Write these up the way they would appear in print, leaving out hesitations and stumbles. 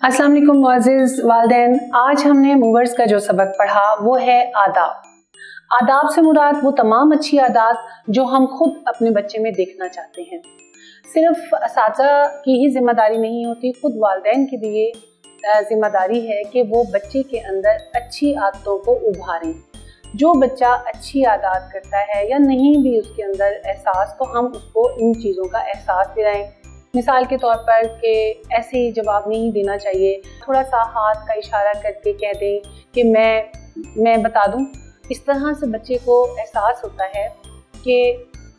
अस्सलाम वालेकुम मुअज़्ज़िज़ वालिदैन। आज हमने मूवर्स का जो सबक पढ़ा वो है आदाब। आदाब से मुराद वो तमाम अच्छी आदात जो हम खुद अपने बच्चे में देखना चाहते हैं। सिर्फ असातिज़ा की ही जिम्मेदारी नहीं होती, खुद वालिदैन की भी ये जिम्मेदारी है कि वो बच्चे के अंदर अच्छी आदतों को उभारें। जो बच्चा अच्छी आदात करता है या नहीं भी उसके अंदर एहसास, तो हम उसको इन चीज़ों का एहसास दिलाएं। मिसाल के तौर पर कि ऐसे ही जवाब नहीं देना चाहिए, थोड़ा सा हाथ का इशारा करके कह दें कि मैं बता दूं। इस तरह से बच्चे को एहसास होता है कि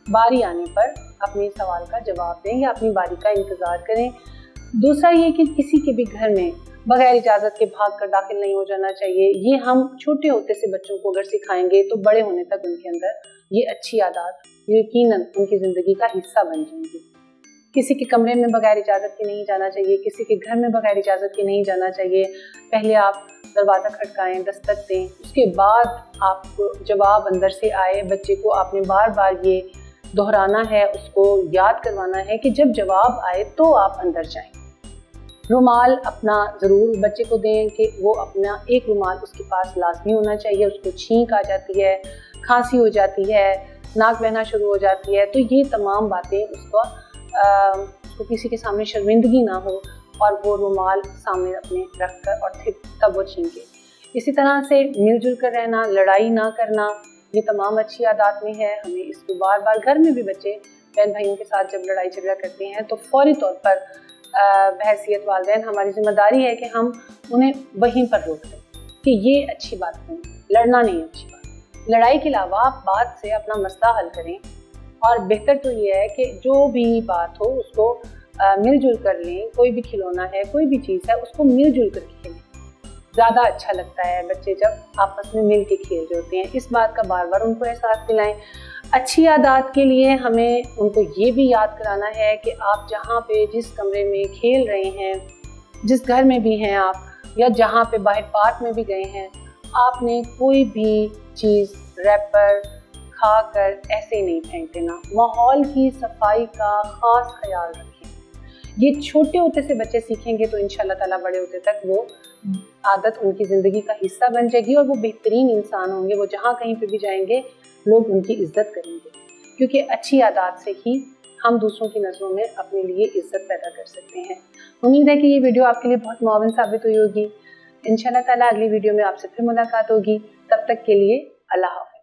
बारी आने पर अपने सवाल का जवाब दें या अपनी बारी का इंतज़ार करें। दूसरा ये कि किसी के भी घर में बगैर इजाज़त के भाग कर दाखिल नहीं हो जाना चाहिए। ये हम छोटे होते से बच्चों को अगर सिखाएंगे तो बड़े होने तक उनके अंदर ये अच्छी आदत यकीनन उनकी ज़िंदगी का हिस्सा बन जाएंगी। किसी के कमरे में बगैर इजाज़त के नहीं जाना चाहिए, किसी के घर में बगैर इजाज़त के नहीं जाना चाहिए। पहले आप दरवाज़ा खटकाएं, दस्तक दें, उसके बाद आपको जवाब अंदर से आए। बच्चे को आपने बार बार ये दोहराना है, उसको याद करवाना है कि जब जवाब आए तो आप अंदर जाएं। रुमाल अपना ज़रूर बच्चे को दें कि वो अपना एक रुमाल उसके पास लाजमी होना चाहिए। उसको छींक आ जाती है, खांसी हो जाती है, नाक बहना शुरू हो जाती है, तो ये तमाम बातें उसको किसी के सामने शर्मिंदगी ना हो और वो रुमाल सामने अपने रख कर और तब वो छींके। इसी तरह से मिलजुल कर रहना, लड़ाई ना करना, ये तमाम अच्छी आदत में है। हमें इसको बार बार, घर में भी बच्चे बहन भाइयों के साथ जब लड़ाई झगड़ा करते हैं तो फौरी तौर पर बहैसियत वालिदैन हमारी जिम्मेदारी है कि हम उन्हें वहीं पर रोक दें कि ये अच्छी बात नहीं, लड़ना नहीं अच्छी बात। लड़ाई के अलावा आप बात से अपना मसला हल करें और बेहतर तो ये है कि जो भी बात हो उसको मिलजुल कर लें। कोई भी खिलौना है, कोई भी चीज़ है, उसको मिलजुल कर खेलें। ज़्यादा अच्छा लगता है बच्चे जब आपस में मिल के खेल रहे होते हैं। इस बात का बार बार उनको एहसास दिलाएं। अच्छी आदत के लिए हमें उनको ये भी याद कराना है कि आप जहाँ पे जिस कमरे में खेल रहे हैं, जिस घर में भी हैं आप, या जहाँ पे बाहर पार्क में भी गए हैं, आपने कोई भी चीज़ रैपर खा कर ऐसे नहीं फेंक देना। माहौल की सफाई का ख़ास ख्याल रखें। ये छोटे होते से बच्चे सीखेंगे तो इंशाल्लाह ताला बड़े होते तक वो आदत उनकी ज़िंदगी का हिस्सा बन जाएगी और वो बेहतरीन इंसान होंगे। वो जहाँ कहीं पे भी जाएंगे लोग उनकी इज्जत करेंगे, क्योंकि अच्छी आदत से ही हम दूसरों की नज़रों में अपने लिए इज्जत पैदा कर सकते हैं। उम्मीद है कि ये वीडियो आपके लिए बहुत मुआविन साबित हुई होगी। इंशाल्लाह ताला अगली वीडियो में आपसे फिर मुलाकात होगी। तब तक के लिए अल्लाह हाफ़िज़।